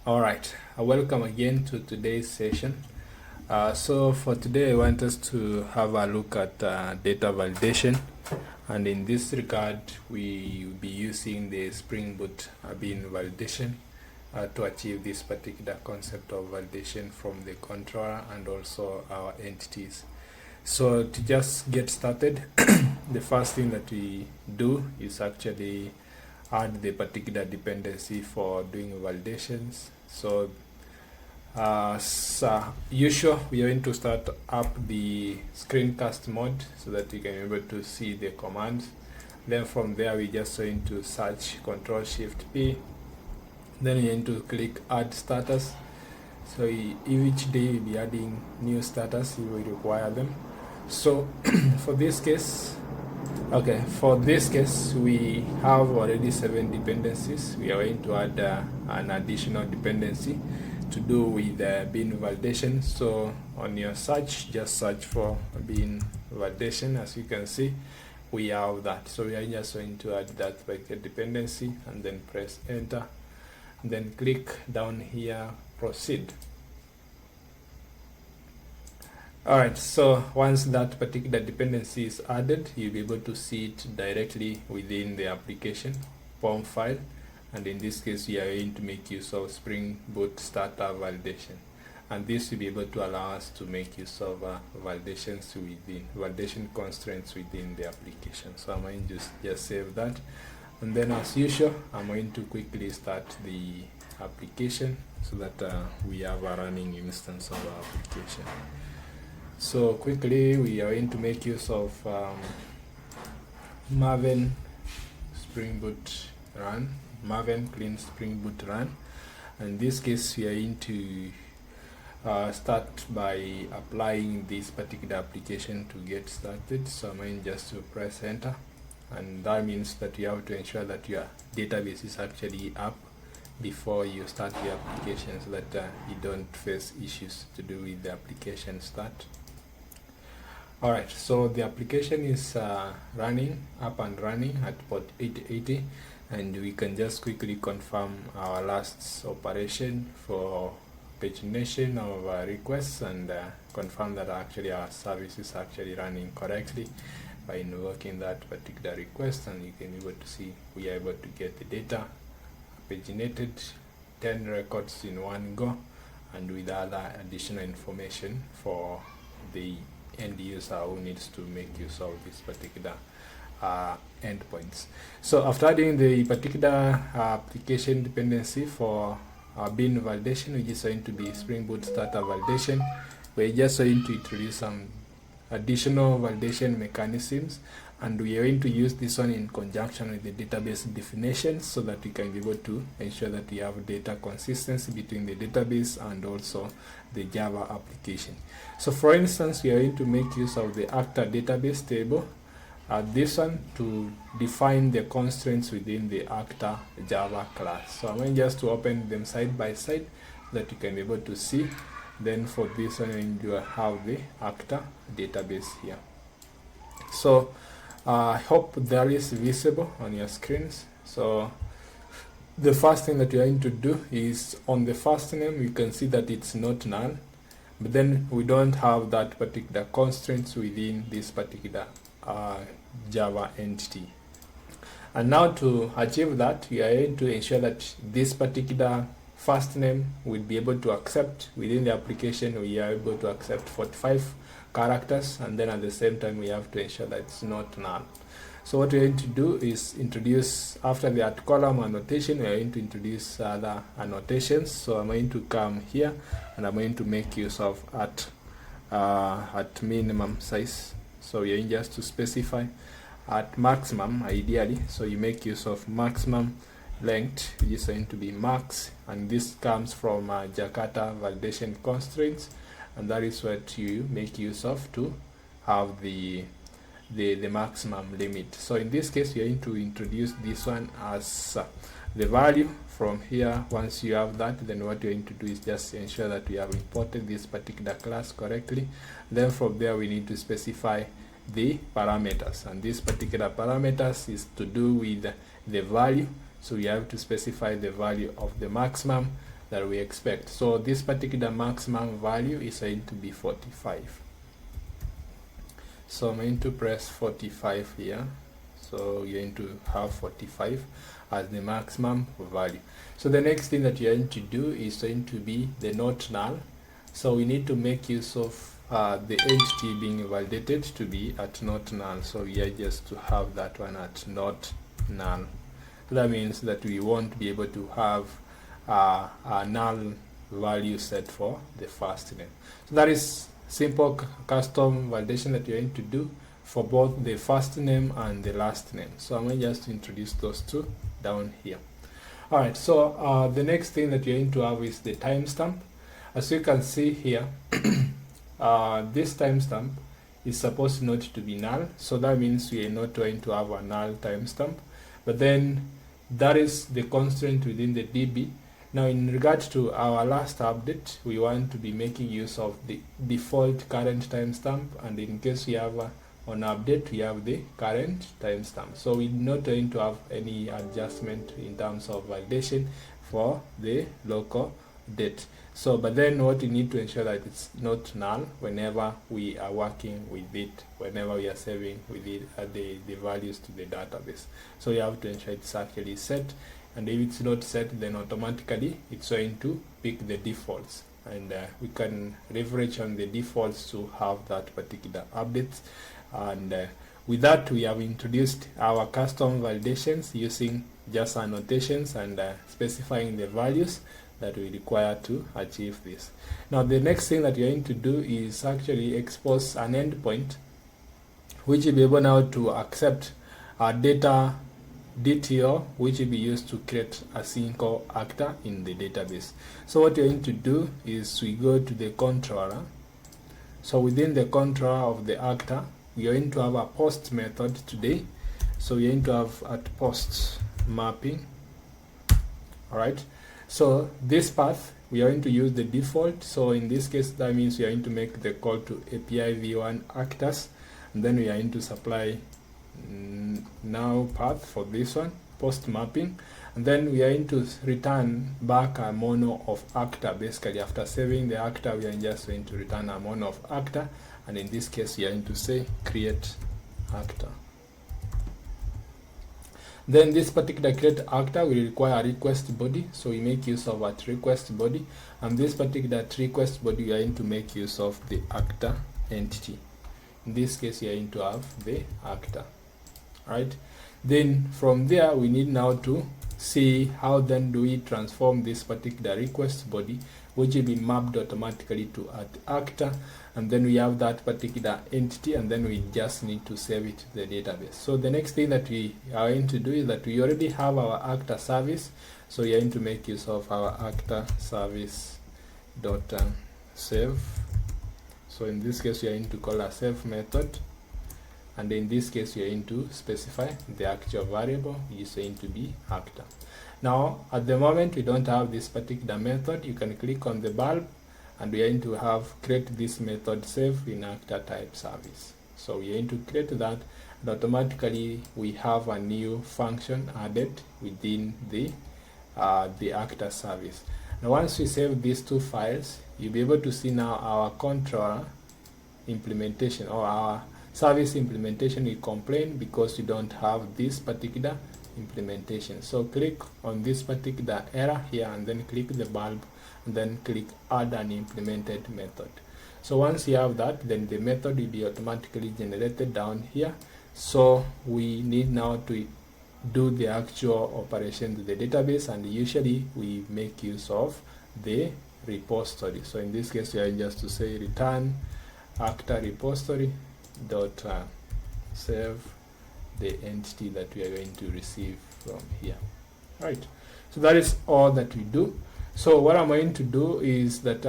All right, welcome again to today's session. So for today, I want us to have a look at data validation, and in this regard, we will be using the Spring Boot bin validation to achieve this particular concept of validation from the controller and also our entities. So to just get started, the first thing that we do is actually add the particular dependency for doing validations. So as usual, we are going to start up the screencast mode so that you can be able to see the commands. Then from there, we just going to search Control-Shift-P. Then you're going to click Add Status. So each day you'll be adding new status, you will require them. So for this case, we have already 7 dependencies. We are going to add an additional dependency to do with bin validation. So on your search, just search for bin validation. As you can see, we have that. So we are just going to add that dependency and then press enter. And then click down here, proceed. Alright, so once that particular dependency is added, you'll be able to see it directly within the application POM file, and in this case we are going to make use of Spring Boot starter validation, and this will be able to allow us to make use of validation constraints within the application. So I'm going to just save that, and then as usual I'm going to quickly start the application so that we have a running instance of our application. So quickly, we are going to make use of Maven Spring Boot run, Maven clean Spring Boot run. In this case, we are going to start by applying this particular application to get started. So I'm going just to press enter, and that means that you have to ensure that your database is actually up before you start the application, so that you don't face issues to do with the application start. Alright, so the application is running, up and running at port 8080, and we can just quickly confirm our last operation for pagination of requests and confirm that actually our service is actually running correctly by invoking that particular request, and you can be able to see we are able to get the data paginated, 10 records in one go, and with other additional information for the end user who needs to make use of this particular endpoints. So after adding the particular application dependency for bin validation, which is going to be Spring Boot starter validation, we're just going to introduce some additional validation mechanisms, and we are going to use this one in conjunction with the database definitions so that we can be able to ensure that we have data consistency between the database and also the Java application. So for instance, we are going to make use of the actor database table, this one to define the constraints within the actor Java class. So I'm going just to open them side by side so that you can be able to see. Then for this one, you have the actor database here. So I hope that is visible on your screens. So the first thing that you're going to do is on the first name, you can see that it's not null, but then we don't have that particular constraints within this particular Java entity. And now to achieve that, we are going to ensure that this particular first name will be able to accept within the application. We are able to accept 45 characters, and then at the same time we have to ensure that it's not null. So what we're going to do is introduce, after the at column annotation, we are going to introduce other annotations. So I'm going to come here and I'm going to make use of at minimum size. So we're going just to specify at maximum ideally, so you make use of maximum length, which is going to be max, and this comes from Jakarta validation constraints, and that is what you make use of to have the maximum limit. So in this case, we are going to introduce this one as the value from here. Once you have that, then what you're going to do is just ensure that we have imported this particular class correctly. Then from there, we need to specify the parameters, and this particular parameters is to do with the value. So we have to specify the value of the maximum, that we expect. So this particular maximum value is going to be 45. So I'm going to press 45 here. So you're going to have 45 as the maximum value. So the next thing that you're going to do is going to be the not null. So we need to make use of the entity being validated to be at not null. So we are just to have that one at not null. That means that we won't be able to have a null value set for the first name. So that is simple custom validation that you're going to do for both the first name and the last name. So I'm going to just introduce those two down here. Alright, so the next thing that you're going to have is the timestamp. As you can see here, this timestamp is supposed not to be null, so that means we are not going to have a null timestamp, but then that is the constraint within the DB. Now in regards to our last update, we want to be making use of the default current timestamp, and in case we have on update, we have the current timestamp. So we're not going to have any adjustment in terms of validation for the local date. So, but then what we need to ensure that it's not null whenever we are working with it, whenever we are saving with it the values to the database. So you have to ensure it's actually set, and if it's not set, then automatically it's going to pick the defaults, and we can leverage on the defaults to have that particular update. And with that, we have introduced our custom validations using just annotations and specifying the values that we require to achieve this. Now the next thing that you're going to do is actually expose an endpoint which will be able now to accept our data DTO, which will be used to create a single actor in the database. So what you're going to do is we go to the controller. So within the controller of the actor, we are going to have a post method today. So we're going to have at post mapping. Alright. So this path, we are going to use the default. So in this case, that means we are going to make the call to API v1 actors, and then we are going to supply now path for this one, post mapping, and then we are going to return back a mono of actor. Basically, after saving the actor, we are just going to return a mono of actor, and in this case, we are going to say create actor. Then this particular create actor will require a request body, so we make use of a request body, and this particular request body we are going to make use of the actor entity. In this case, we are going to have the actor. Right? Then from there, we need now to see how then do we transform this particular request body, which will be mapped automatically to actor, and then we have that particular entity, and then we just need to save it to the database. So the next thing that we are going to do is that we already have our actor service, so we are going to make use of our actor service dot save. So in this case, we are going to call a save method, and in this case, we are going to specify the actual variable, which is going to be actor. Now at the moment, we don't have this particular method. You can click on the bulb, and we are going to have create this method save in actor type service. So we are going to create that, and automatically we have a new function added within the actor service. Now once we save these two files, you'll be able to see now our controller implementation or our service implementation will complain because you don't have this particular implementation. So click on this particular error here, and then click the bulb, and then click add an implemented method. So once you have that, then the method will be automatically generated down here. So we need now to do the actual operation to the database, and usually we make use of the repository. So in this case, we are just to say return actor repository dot save the entity that we are going to receive from here. Right. So that is all that we do. So what I'm going to do is that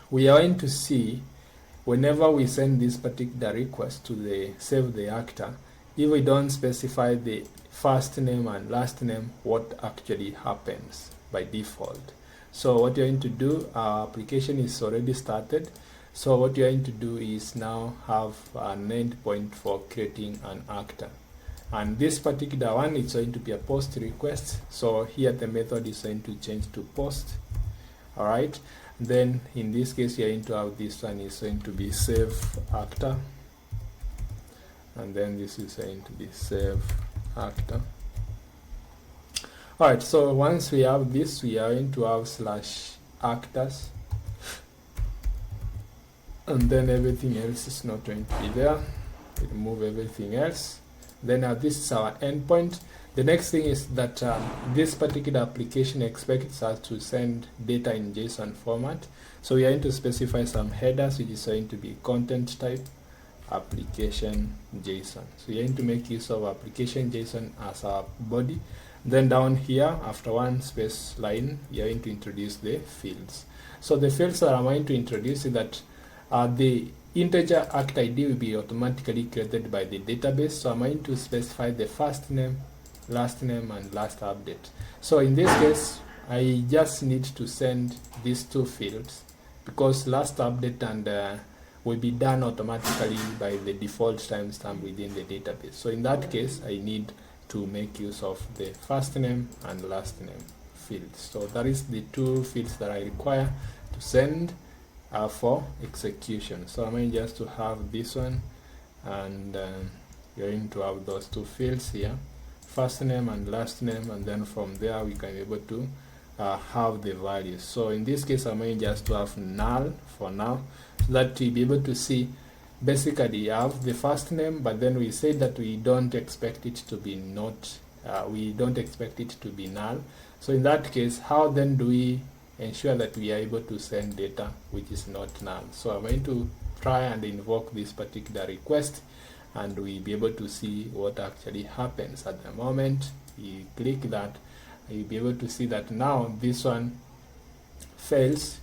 we are going to see whenever we send this particular request to the save the actor, if we don't specify the first name and last name, what actually happens by default. So what you're going to do, our application is already started. So what you're going to do is now have an endpoint for creating an actor. and this particular one is going to be a post request. So here the method is going to change to post. All right, then in this case you're going to have this one is going to be save actor, and then this is going to be save actor. All right, so once we have this, we are going to have slash actors, and then everything else is not going to be there. We remove everything else. Then this is our endpoint. The next thing is that this particular application expects us to send data in JSON format. So we are going to specify some headers, which is going to be content type application JSON. So we are going to make use of application JSON as our body. Then down here, after one space line, we are going to introduce the fields. So the fields that I'm going to introduce is that the integer act ID will be automatically created by the database. So I'm going to specify the first name, last name, and last update. So in this case, I just need to send these two fields because last update and will be done automatically by the default timestamp within the database. So in that case, I need to make use of the first name and last name fields. So that is the two fields that I require to send for execution. So I'm going just to have this one, and you're going to have those two fields here, first name and last name, and then from there we can be able to have the values. So in this case, I'm going just to have null for now, so that we'll be able to see basically you have the first name, but then we say that we don't expect it to be we don't expect it to be null. So in that case, how then do we ensure that we are able to send data which is not null? So I'm going to try and invoke this particular request, and we'll be able to see what actually happens. At the moment you click that, you'll be able to see that now this one fails,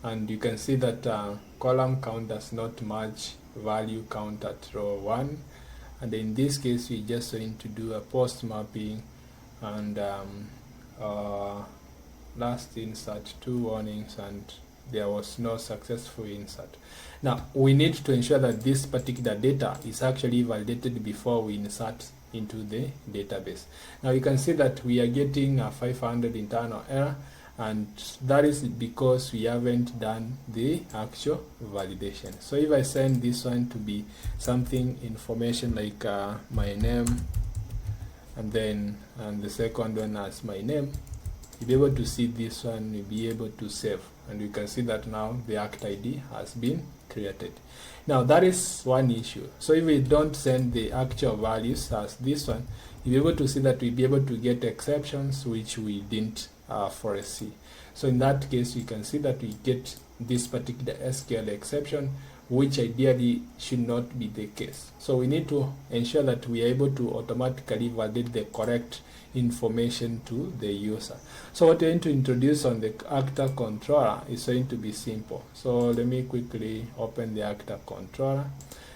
and you can see that column count does not match value count at row 1, and in this case we're just going to do a post mapping, and last insert 2 warnings, and there was no successful insert. Now we need to ensure that this particular data is actually validated before we insert into the database. Now you can see that we are getting a 500 internal error, and that is because we haven't done the actual validation. So if I send this one to be something information like my name, and then the second one as my name, you'll be able to see this one, you'll be able to save, and you can see that now the act ID has been created. Now that is one issue. So if we don't send the actual values as this one, you'll be able to see that we'll be able to get exceptions which we didn't foresee. So in that case, you can see that we get this particular SQL exception, which ideally should not be the case. So we need to ensure that we are able to automatically validate the correct information to the user. So what we're going to introduce on the actor controller is going to be simple. So let me quickly open the actor controller.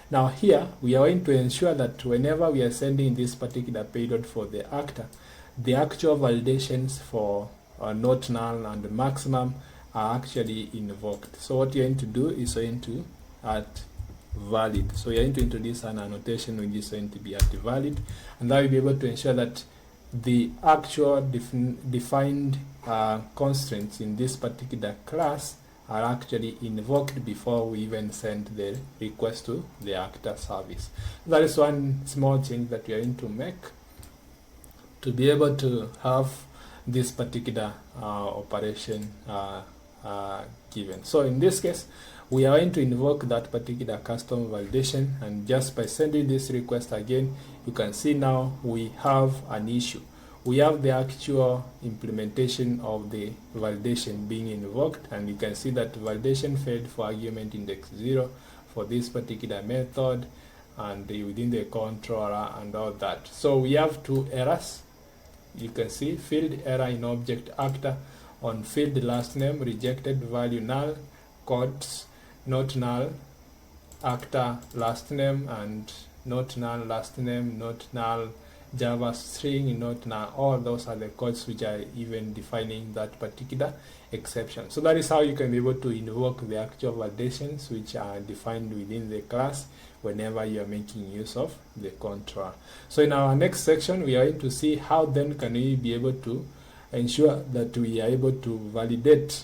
Now here we are going to ensure that whenever we are sending this particular payload for the actor, the actual validations for not null and maximum are actually invoked. So what you're going to do is going to add valid. So you're going to introduce an annotation which is going to be at valid, and that will be able to ensure that the actual defined constraints in this particular class are actually invoked before we even send the request to the actor service. That is one small change that we are going to make to be able to have this particular operation given. So in this case, we are going to invoke that particular custom validation, and just by sending this request again, you can see now we have an issue. We have the actual implementation of the validation being invoked, and you can see that validation failed for argument index 0 for this particular method and within the controller and all that. So we have two errors. You can see field error in object actor on field last name, rejected value null, codes not null, actor last name, and not null last name, not null Java string, not now. All those are the codes which are even defining that particular exception. So that is how you can be able to invoke the actual validations which are defined within the class whenever you are making use of the controller. So in our next section, we are going to see how then can we be able to ensure that we are able to validate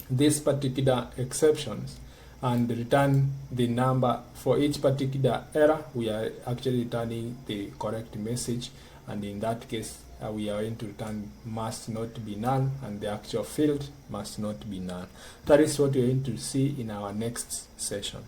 these particular exceptions and return the number for each particular error. We are actually returning the correct message, and in that case we are going to return must not be null, and the actual field must not be null. That is what we are going to see in our next session.